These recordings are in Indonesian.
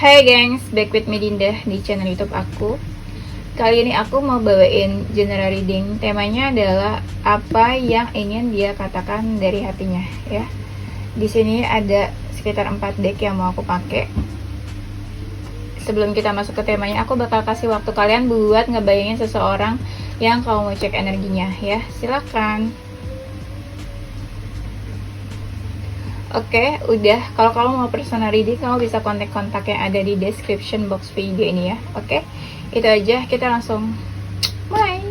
Hai gengs, back with me Dinda di channel YouTube aku. Kali ini aku mau bawain general reading. Temanya adalah apa yang ingin dia katakan dari hatinya, ya. Di sini ada sekitar 4 deck yang mau aku pakai. Sebelum kita masuk ke temanya, aku bakal kasih waktu kalian buat ngebayangin seseorang yang kamu mau cek energinya, ya. Silakan. Oke, udah. Kalau kamu mau personal reading, kamu bisa kontak-kontak yang ada di description box video ini ya. Oke, itu aja. Kita langsung mulai.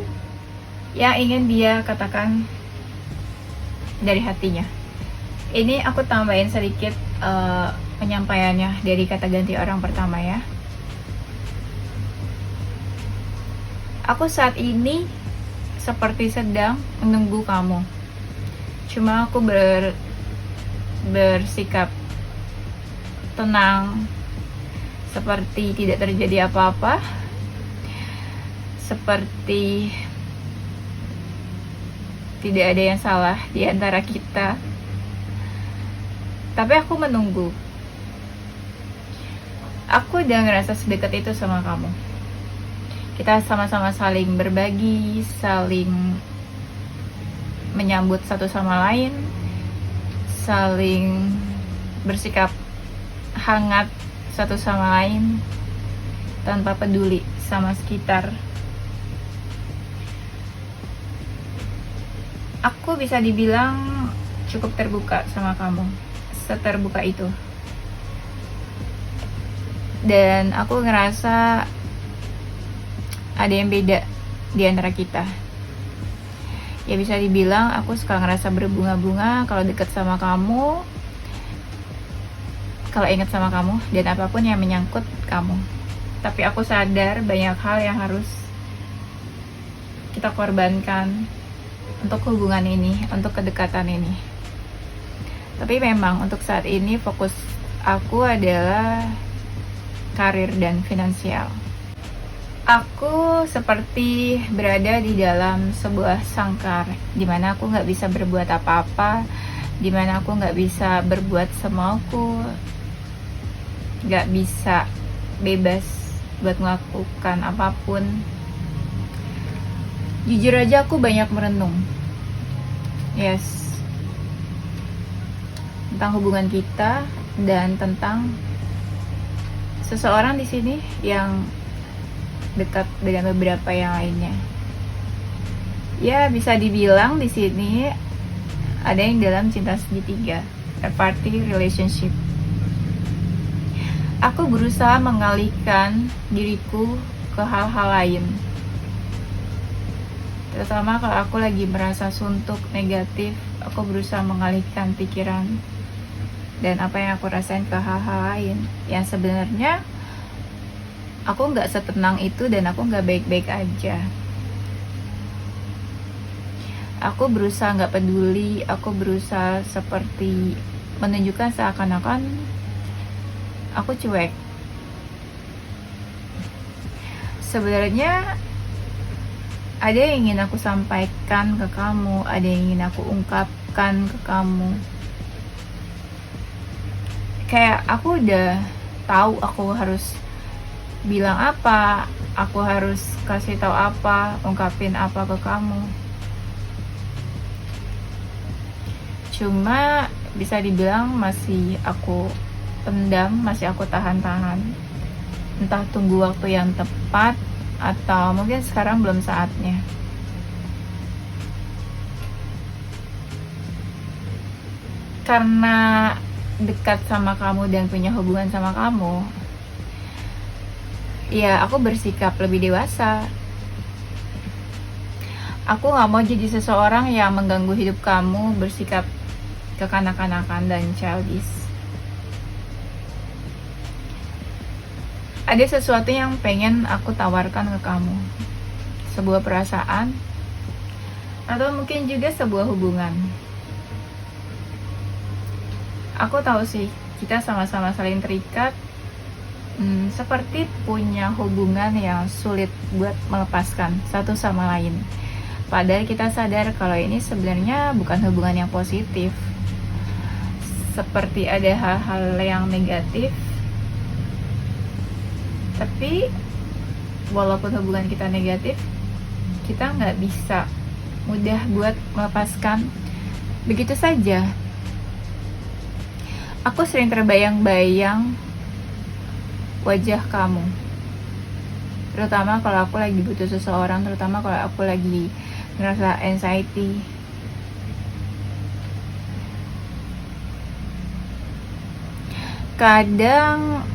Yang ingin dia katakan dari hatinya. Ini aku tambahin sedikit penyampaiannya dari kata ganti orang pertama ya. Aku saat ini seperti sedang menunggu kamu. Cuma aku bersikap tenang, seperti tidak terjadi apa-apa, seperti tidak ada yang salah di antara kita. Tapi aku menunggu. Aku udah ngerasa sedekat itu sama kamu. Kita sama-sama saling berbagi, saling menyambut satu sama lain, saling bersikap hangat satu sama lain tanpa peduli sama sekitar. Aku bisa dibilang cukup terbuka sama kamu, seterbuka itu. Dan aku ngerasa ada yang beda di antara kita. Ya bisa dibilang aku suka ngerasa berbunga-bunga kalau deket sama kamu, kalau inget sama kamu, dan apapun yang menyangkut kamu. Tapi aku sadar banyak hal yang harus kita korbankan untuk hubungan ini, untuk kedekatan ini. Tapi memang untuk saat ini fokus aku adalah karir dan finansial. Aku seperti berada di dalam sebuah sangkar, dimana aku nggak bisa berbuat apa-apa, dimana aku nggak bisa berbuat semauku, nggak bisa bebas buat melakukan apapun. Jujur aja aku banyak merenung, tentang hubungan kita dan tentang seseorang di sini yang dekat dengan beberapa yang lainnya. Ya bisa dibilang di sini ada yang dalam cinta segitiga, third party relationship. Aku berusaha mengalihkan diriku ke hal-hal lain, terutama kalau aku lagi merasa suntuk, negatif. Aku berusaha mengalihkan pikiran dan apa yang aku rasain ke hal-hal lain yang sebenarnya aku nggak setenang itu dan aku nggak baik-baik aja. Aku berusaha nggak peduli, aku berusaha seperti menunjukkan seakan-akan aku cuek. Sebenarnya ada yang ingin aku sampaikan ke kamu, ada yang ingin aku ungkapkan ke kamu. Kayak aku udah tahu aku harus bilang apa, aku harus kasih tahu apa, ungkapin apa ke kamu. Cuma bisa dibilang masih aku pendam, masih aku tahan-tahan. Entah tunggu waktu yang tepat atau mungkin sekarang belum saatnya. Karena dekat sama kamu dan punya hubungan sama kamu, ya aku bersikap lebih dewasa. Aku gak mau jadi seseorang yang mengganggu hidup kamu, bersikap kekanak-kanakan dan childish. Ada sesuatu yang pengen aku tawarkan ke kamu, sebuah perasaan, atau mungkin juga sebuah hubungan. Aku tahu sih, kita sama-sama saling terikat, seperti punya hubungan yang sulit buat melepaskan satu sama lain. Padahal kita sadar kalau ini sebenarnya bukan hubungan yang positif. Seperti ada hal-hal yang negatif Tapi walaupun hubungan kita negatif, kita nggak bisa mudah buat melepaskan begitu saja. Aku sering terbayang-bayang wajah kamu, terutama kalau aku lagi butuh seseorang, terutama kalau aku lagi ngerasa anxiety. Kadang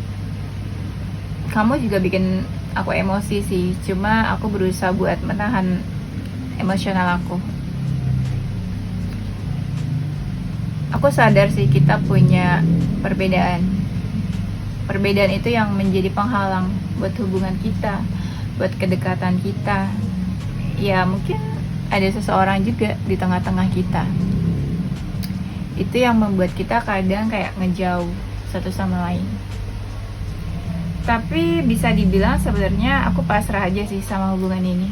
kamu juga bikin aku emosi sih, cuma aku berusaha buat menahan emosional aku. Aku sadar sih kita punya perbedaan. Perbedaan itu yang menjadi penghalang buat hubungan kita, buat kedekatan kita. Ya mungkin ada seseorang juga di tengah-tengah kita. Itu yang membuat kita kadang kayak ngejauh satu sama lain. Tapi bisa dibilang sebenarnya aku pasrah aja sih sama hubungan ini.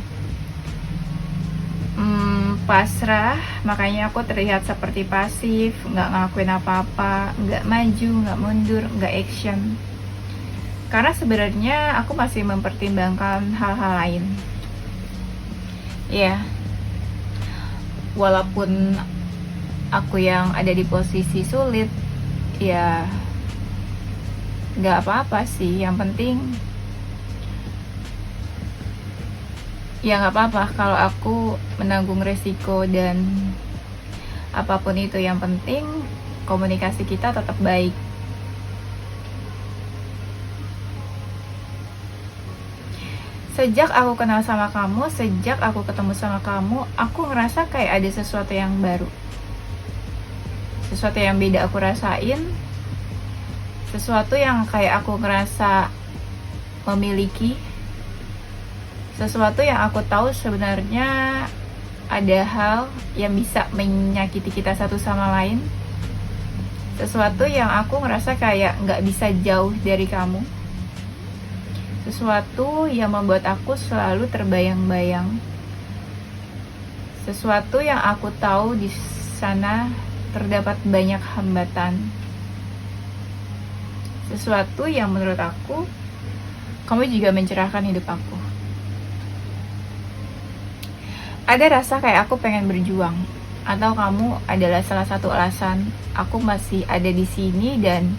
Pasrah, makanya aku terlihat seperti pasif, nggak ngelakuin apa-apa, nggak maju, nggak mundur, nggak action. Karena sebenarnya aku masih mempertimbangkan hal-hal lain. Ya, walaupun aku yang ada di posisi sulit, ya nggak apa-apa sih. Yang penting ya nggak apa-apa kalau aku menanggung resiko dan apapun itu. Yang penting komunikasi kita tetap baik. Sejak aku kenal sama kamu, sejak aku ketemu sama kamu, aku ngerasa kayak ada sesuatu yang baru, sesuatu yang beda aku rasain, sesuatu yang kayak aku ngerasa memiliki, sesuatu yang aku tahu sebenarnya ada hal yang bisa menyakiti kita satu sama lain, sesuatu yang aku ngerasa kayak nggak bisa jauh dari kamu, sesuatu yang membuat aku selalu terbayang-bayang, sesuatu yang aku tahu di sana terdapat banyak hambatan, sesuatu yang menurut aku kamu juga mencerahkan hidup aku. Ada rasa kayak aku pengen berjuang, atau kamu adalah salah satu alasan aku masih ada di sini dan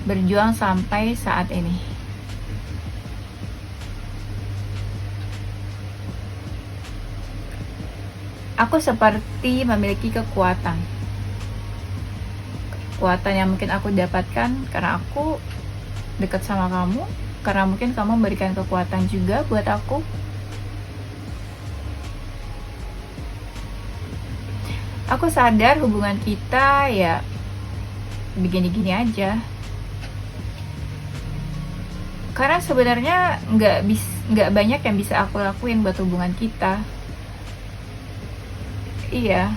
berjuang sampai saat ini. Aku seperti memiliki kekuatan yang mungkin aku dapatkan karena aku dekat sama kamu, karena mungkin kamu memberikan kekuatan juga buat aku. Aku sadar hubungan kita ya begini-gini aja. Karena sebenarnya nggak banyak yang bisa aku lakuin buat hubungan kita. Iya.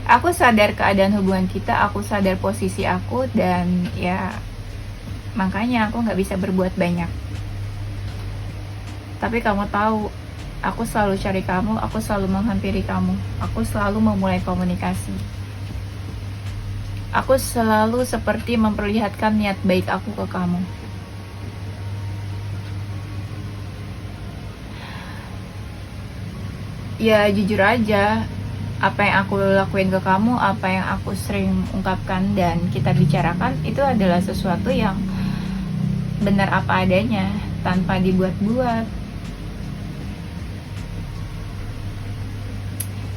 Aku sadar keadaan hubungan kita, aku sadar posisi aku, dan ya makanya aku nggak bisa berbuat banyak. Tapi kamu tahu, aku selalu cari kamu, aku selalu menghampiri kamu, aku selalu memulai komunikasi. Aku selalu seperti memperlihatkan niat baik aku ke kamu. Ya jujur aja, apa yang aku lakuin ke kamu, apa yang aku sering ungkapkan dan kita bicarakan, itu adalah sesuatu yang benar apa adanya, tanpa dibuat-buat.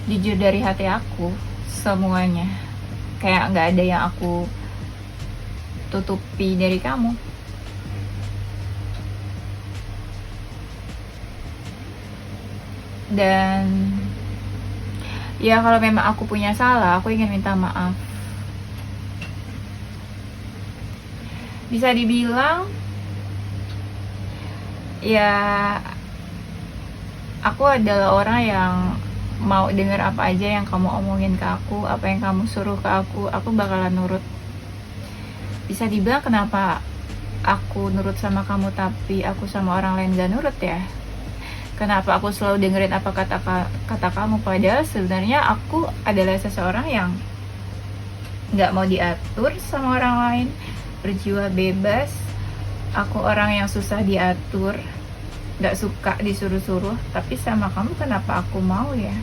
Jujur dari hati aku, semuanya. Kayak gak ada yang aku tutupi dari kamu. Dan ya kalau memang aku punya salah, aku ingin minta maaf. Bisa dibilang ya aku adalah orang yang mau dengar apa aja yang kamu omongin ke aku, apa yang kamu suruh ke aku bakalan nurut. Bisa dibilang kenapa aku nurut sama kamu tapi aku sama orang lain gak nurut ya? Kenapa aku selalu dengerin apa kata kamu, padahal sebenarnya aku adalah seseorang yang gak mau diatur sama orang lain, berjiwa bebas, Aku orang yang susah diatur, gak suka disuruh-suruh, tapi sama kamu kenapa aku mau ya?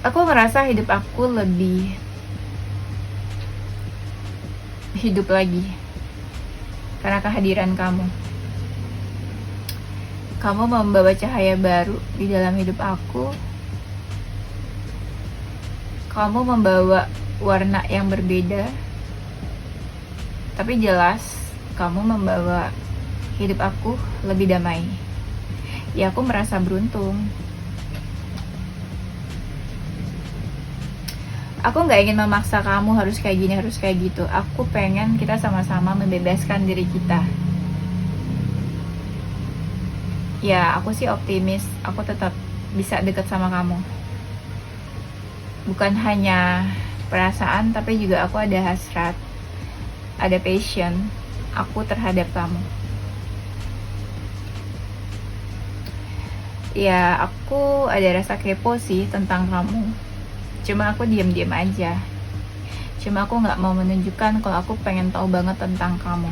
Aku merasa hidup aku lebih hidup lagi karena kehadiran kamu. Kamu membawa cahaya baru di dalam hidup aku. Kamu membawa warna yang berbeda, tapi jelas kamu membawa hidup aku lebih damai. Ya, aku merasa beruntung. Aku gak ingin memaksa kamu harus kayak gini, harus kayak gitu. Aku pengen kita sama-sama membebaskan diri kita. Ya, aku sih optimis. Aku tetap bisa dekat sama kamu. Bukan hanya perasaan, tapi juga aku ada hasrat, ada passion aku terhadap kamu. Ya, aku ada rasa kepo sih tentang kamu. Cuma aku diam-diam aja. Cuma aku gak mau menunjukkan kalau aku pengen tahu banget tentang kamu.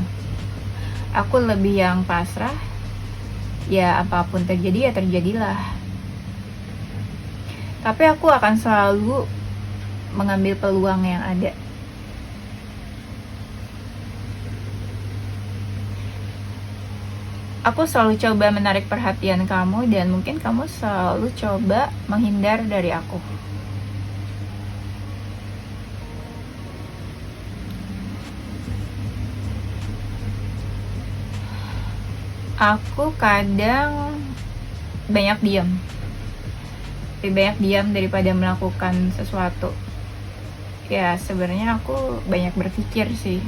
Aku lebih yang pasrah. Ya, apapun terjadi ya terjadilah. Tapi aku akan selalu mengambil peluang yang ada. Aku selalu coba menarik perhatian kamu, dan mungkin kamu selalu coba menghindar dari aku. Aku kadang banyak diam. Lebih banyak diam daripada melakukan sesuatu. Ya, sebenarnya aku banyak berpikir sih.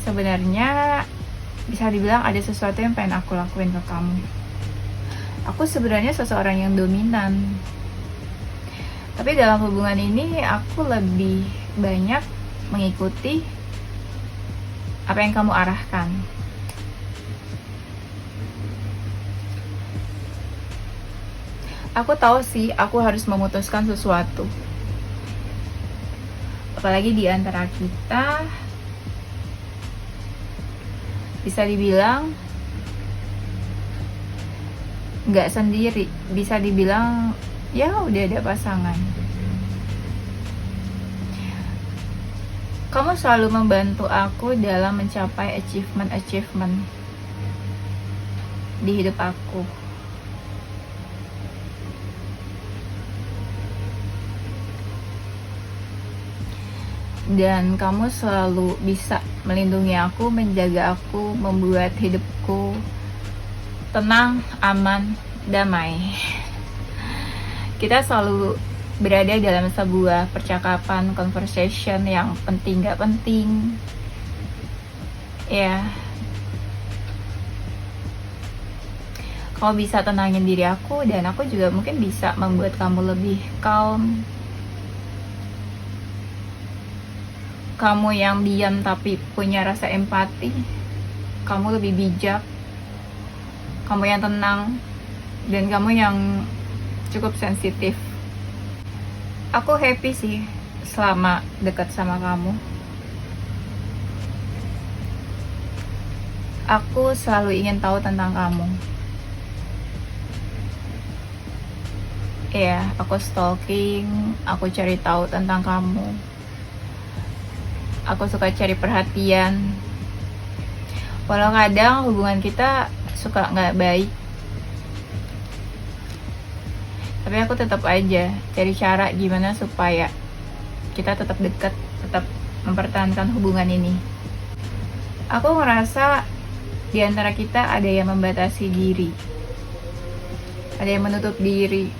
Sebenarnya bisa dibilang ada sesuatu yang pengen aku lakuin ke kamu. Aku sebenarnya seseorang yang dominan. Tapi dalam hubungan ini aku lebih banyak mengikuti apa yang kamu arahkan. Aku tahu sih aku harus memutuskan sesuatu. Apalagi di antara kita bisa dibilang nggak sendiri, bisa dibilang ya udah ada pasangan. Kamu selalu membantu aku dalam mencapai achievement di hidup aku. Dan kamu selalu bisa melindungi aku, menjaga aku, membuat hidupku tenang, aman, damai. Kita selalu berada dalam sebuah percakapan, conversation yang penting gak penting. Ya, kamu bisa tenangin diri aku, dan aku juga mungkin bisa membuat kamu lebih calm. Kamu yang diam tapi punya rasa empati. Kamu lebih bijak. Kamu yang tenang. Dan kamu yang cukup sensitif. Aku happy sih selama dekat sama kamu. Aku selalu ingin tahu tentang kamu. Ya, aku stalking, aku cari tahu tentang kamu. Aku suka cari perhatian. Walau kadang hubungan kita suka gak baik, tapi aku tetap aja cari cara gimana supaya kita tetap dekat, tetap mempertahankan hubungan ini. Aku ngerasa di antara kita ada yang membatasi diri, ada yang menutup diri,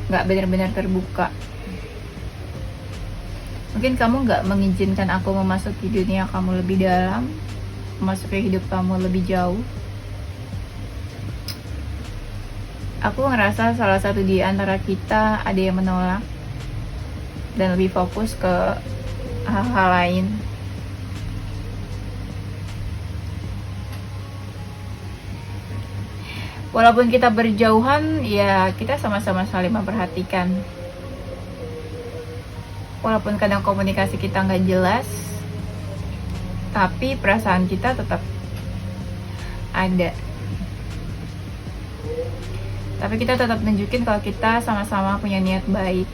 gak benar-benar terbuka. Mungkin kamu gak mengizinkan aku memasuki dunia kamu lebih dalam, memasuki hidup kamu lebih jauh. Aku ngerasa salah satu di antara kita ada yang menolak dan lebih fokus ke hal-hal lain. Walaupun kita berjauhan, ya kita sama-sama saling memperhatikan. Walaupun kadang komunikasi kita nggak jelas, tapi perasaan kita tetap ada. Tapi kita tetap nunjukin kalau kita sama-sama punya niat baik,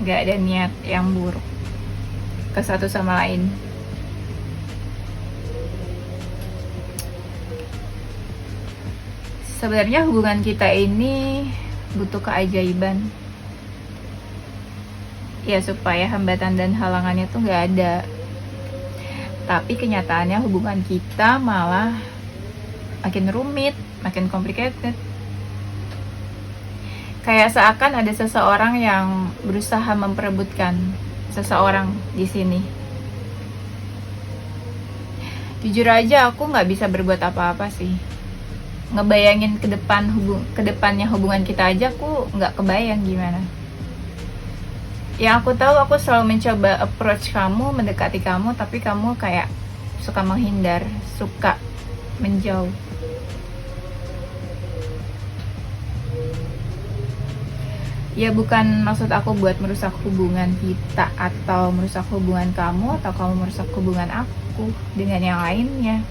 nggak ada niat yang buruk ke satu sama lain. Sebenarnya hubungan kita ini butuh keajaiban, ya supaya hambatan dan halangannya tuh nggak ada. Tapi kenyataannya hubungan kita malah makin rumit, makin complicated. Kayak seakan ada seseorang yang berusaha memperebutkan seseorang di sini. Jujur aja aku nggak bisa berbuat apa-apa sih. Ngebayangin kedepannya hubungan kita aja aku nggak kebayang gimana. Yang aku tahu, aku selalu mencoba approach kamu, mendekati kamu, tapi kamu kayak suka menghindar, suka menjauh. Ya bukan maksud aku buat merusak hubungan kita, atau merusak hubungan kamu, atau kamu merusak hubungan aku dengan yang lainnya.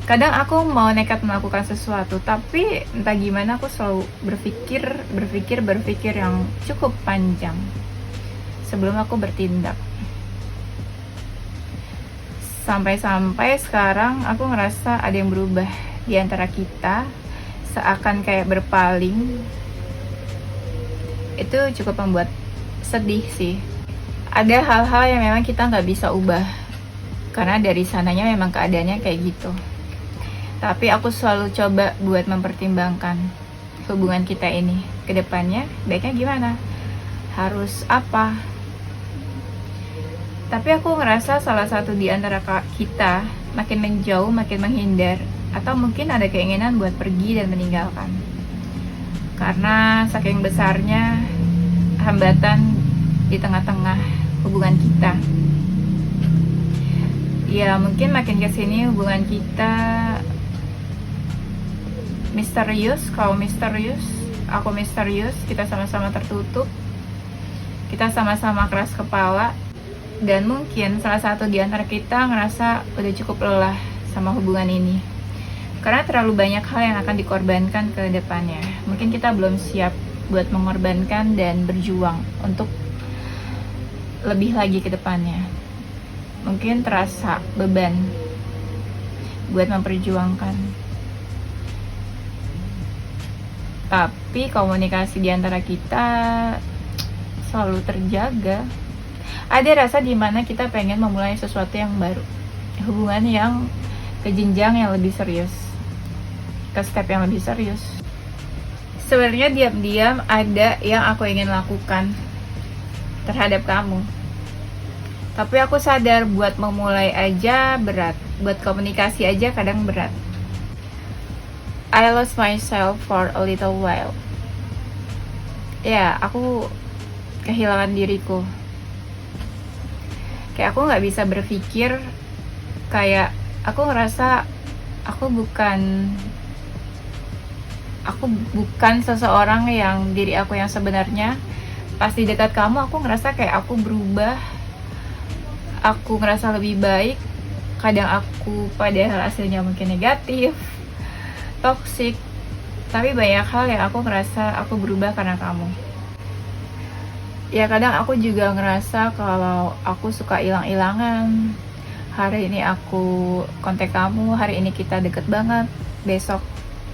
Kadang aku mau nekat melakukan sesuatu, tapi entah gimana aku selalu berpikir yang cukup panjang sebelum aku bertindak. Sampai-sampai sekarang aku ngerasa ada yang berubah di antara kita, seakan kayak berpaling. Itu cukup membuat sedih sih. Ada hal-hal yang memang kita nggak bisa ubah, karena dari sananya memang keadaannya kayak gitu. Tapi aku selalu coba buat mempertimbangkan hubungan kita ini ke depannya baiknya gimana, harus apa. Tapi aku ngerasa salah satu di antara kita makin menjauh, makin menghindar, atau mungkin ada keinginan buat pergi dan meninggalkan. Karena saking besarnya hambatan di tengah-tengah hubungan kita. Ya mungkin makin kesini hubungan kita misterius, kau misterius, aku misterius, kita sama-sama tertutup, kita sama-sama keras kepala, dan mungkin salah satu di antara kita ngerasa udah cukup lelah sama hubungan ini, karena terlalu banyak hal yang akan dikorbankan ke depannya. Mungkin kita belum siap buat mengorbankan dan berjuang untuk lebih lagi ke depannya. Mungkin terasa beban buat memperjuangkan. Tapi komunikasi di antara kita selalu terjaga. Ada rasa dimana kita pengen memulai sesuatu yang baru, hubungan yang ke jenjang yang lebih serius, ke step yang lebih serius. Sebenarnya diam-diam ada yang aku ingin lakukan terhadap kamu, tapi aku sadar buat memulai aja berat, buat komunikasi aja kadang berat. I lost myself for a little while. Ya, aku kehilangan diriku. Kayak aku nggak bisa berpikir, kayak aku ngerasa aku bukan seseorang yang diri aku yang sebenarnya. Pas di dekat kamu aku ngerasa kayak aku berubah, aku ngerasa lebih baik. Kadang aku padahal hasilnya mungkin negatif, toxic, tapi banyak hal yang aku ngerasa aku berubah karena kamu. Ya kadang aku juga ngerasa kalau aku suka hilang-hilangan. Hari ini aku kontak kamu, hari ini kita deket banget, besok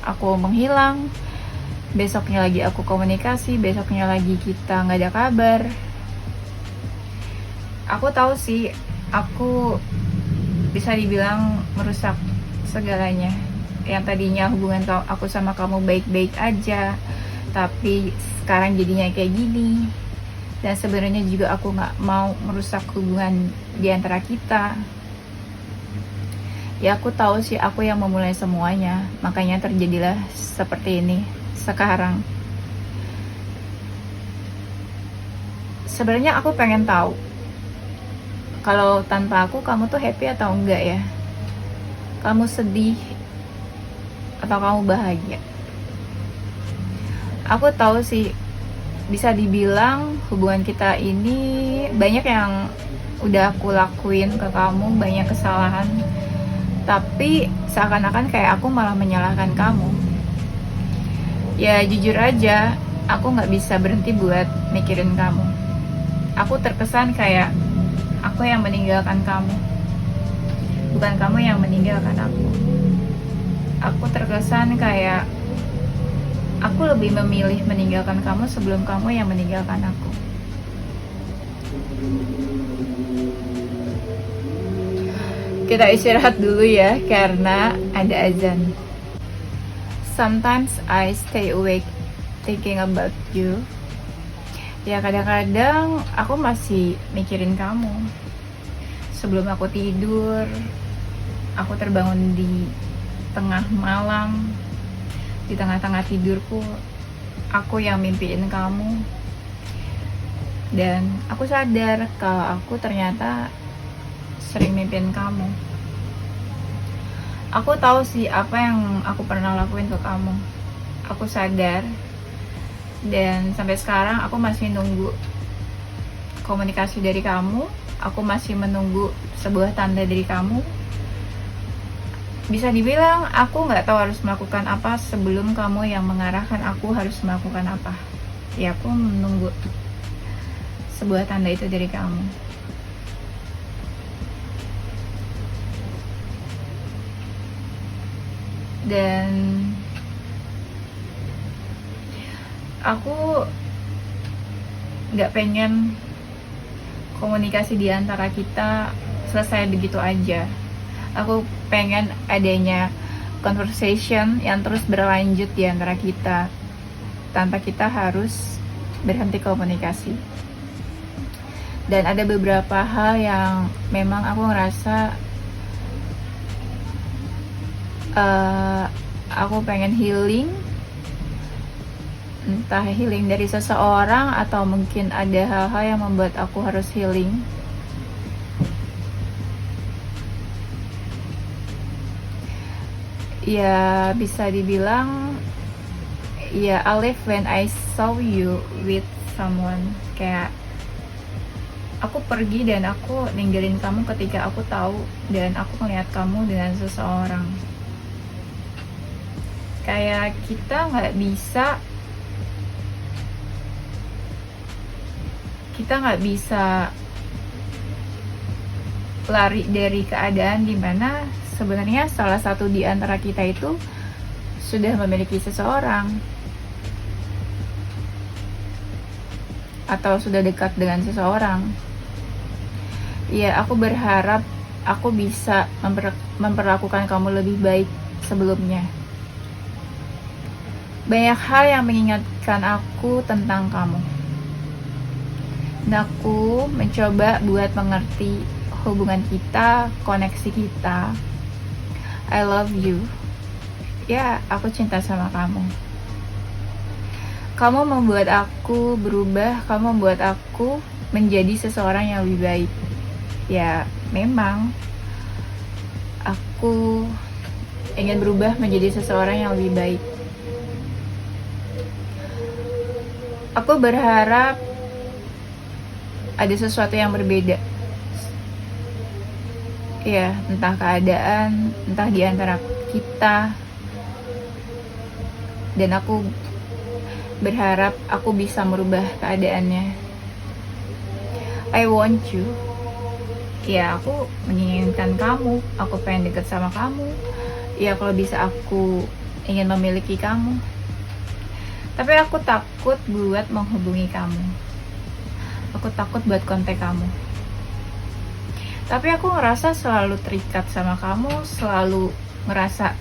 aku menghilang, besoknya lagi aku komunikasi, besoknya lagi kita nggak ada kabar. Aku tahu sih, aku bisa dibilang merusak segalanya. Yang tadinya hubungan aku sama kamu baik-baik aja, tapi sekarang jadinya kayak gini. Dan sebenarnya juga aku nggak mau merusak hubungan di antara kita. Ya aku tahu sih aku yang memulai semuanya, makanya terjadilah seperti ini sekarang. Sebenarnya aku pengen tahu, kalau tanpa aku kamu tuh happy atau enggak ya? Kamu sedih atau kamu bahagia. Aku tahu sih, bisa dibilang hubungan kita ini banyak yang udah aku lakuin ke kamu, banyak kesalahan, tapi seakan-akan kayak aku malah menyalahkan kamu. Ya jujur aja, aku gak bisa berhenti buat mikirin kamu. Aku terkesan kayak aku yang meninggalkan kamu, bukan kamu yang meninggalkan aku. Aku terkesan kayak aku lebih memilih meninggalkan kamu sebelum kamu yang meninggalkan aku. Kita istirahat dulu ya, karena ada azan. Sometimes I stay awake thinking about you. Ya kadang-kadang aku masih mikirin kamu. Sebelum aku tidur, aku terbangun di tengah malam. Di tengah-tengah tidurku, aku yang mimpiin kamu. Dan aku sadar kalau aku ternyata sering mimpiin kamu. Aku tahu sih apa yang aku pernah lakuin ke kamu. Aku sadar. Dan sampai sekarang aku masih nunggu komunikasi dari kamu. Aku masih menunggu sebuah tanda dari kamu. Bisa dibilang aku nggak tahu harus melakukan apa sebelum kamu yang mengarahkan aku harus melakukan apa. Ya aku menunggu sebuah tanda itu dari kamu. Dan aku nggak pengen komunikasi di antara kita selesai begitu aja. Aku pengen adanya conversation yang terus berlanjut di antara kita tanpa kita harus berhenti komunikasi. Dan ada beberapa hal yang memang aku ngerasa aku pengen healing, entah healing dari seseorang atau mungkin ada hal-hal yang membuat aku harus healing. Ya bisa dibilang ya I live when I saw you with someone. Kayak aku pergi dan aku ninggalin kamu ketika aku tahu dan aku melihat kamu dengan seseorang. Kayak kita nggak bisa lari dari keadaan dimana sebenarnya salah satu di antara kita itu sudah memiliki seseorang atau sudah dekat dengan seseorang. Ya, aku berharap aku bisa memperlakukan kamu lebih baik sebelumnya. Banyak hal yang mengingatkan aku tentang kamu. Dan aku mencoba buat mengerti hubungan kita, koneksi kita. I love you. Ya, aku cinta sama kamu. Kamu membuat aku berubah, kamu membuat aku menjadi seseorang yang lebih baik. Ya, memang aku ingin berubah menjadi seseorang yang lebih baik. Aku berharap ada sesuatu yang berbeda. Ya, entah keadaan, entah di antara kita. Dan aku berharap aku bisa merubah keadaannya. I want you. Ya, aku menginginkan kamu. Aku pengen deket sama kamu. Ya, kalau bisa aku ingin memiliki kamu. Tapi aku takut buat menghubungi kamu. Aku takut buat kontak kamu. Tapi aku ngerasa selalu terikat sama kamu, selalu ngerasa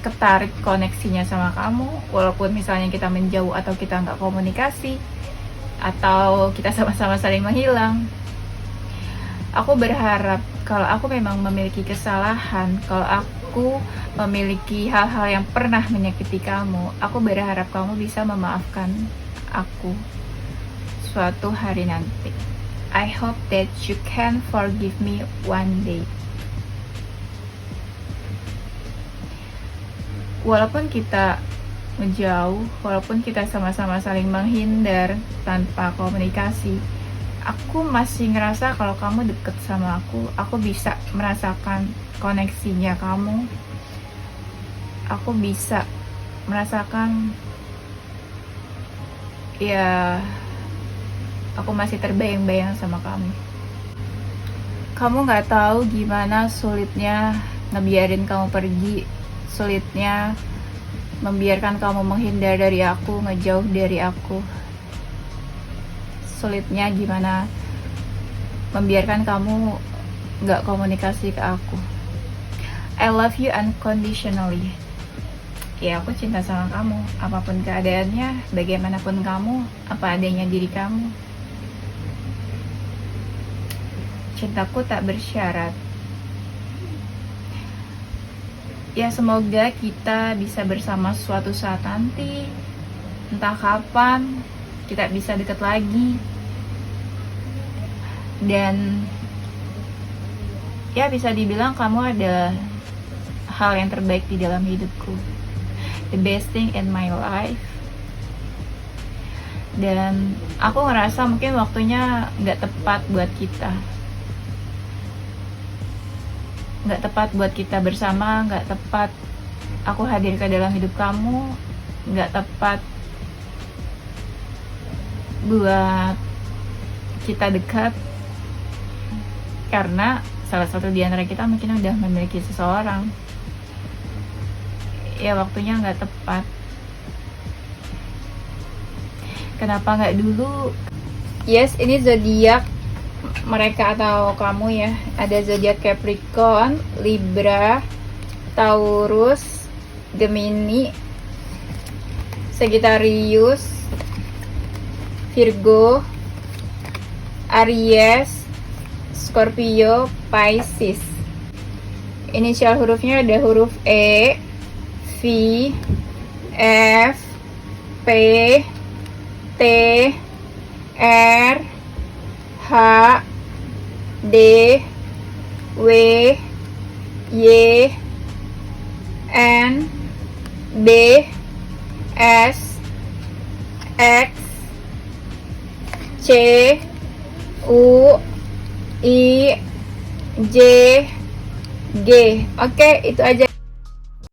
ketarik koneksinya sama kamu, walaupun misalnya kita menjauh atau kita nggak komunikasi, atau kita sama-sama saling menghilang. Aku berharap kalau aku memang memiliki kesalahan, kalau aku memiliki hal-hal yang pernah menyakiti kamu, aku berharap kamu bisa memaafkan aku suatu hari nanti. I hope that you can forgive me one day. walaupun kita menjauh, walaupun kita sama-sama saling menghindar tanpa komunikasi, aku masih ngerasa kalau kamu deket sama aku bisa merasakan koneksinya kamu, aku bisa merasakan, ya, aku masih terbayang-bayang sama kamu. Kamu nggak tahu gimana sulitnya ngebiarin kamu pergi, sulitnya membiarkan kamu menghindar dari aku, ngejauh dari aku. Sulitnya gimana membiarkan kamu nggak komunikasi ke aku. I love you unconditionally. Ya, aku cinta sama kamu, apapun keadaannya, bagaimanapun kamu, apa adanya diri kamu. Cintaku tak bersyarat. Ya, semoga kita bisa bersama suatu saat nanti, entah kapan kita bisa deket lagi. Dan ya, bisa dibilang kamu ada hal yang terbaik di dalam hidupku, the best thing in my life. Dan aku ngerasa mungkin waktunya gak tepat buat kita, gak tepat buat kita bersama, gak tepat aku hadir ke dalam hidup kamu, gak tepat buat kita dekat, karena salah satu di antara kita mungkin udah memiliki seseorang. Ya, waktunya gak tepat. Kenapa gak dulu? Yes, ini zodiak mereka atau kamu ya. Ada zodiak Capricorn, Libra, Taurus, Gemini, Sagittarius, Virgo, Aries, Scorpio, Pisces. Inisial hurufnya ada huruf E, V, F, P, T, R, H, D, W, Y, N, B, S, X, C, U, I, J, G. Oke, itu aja.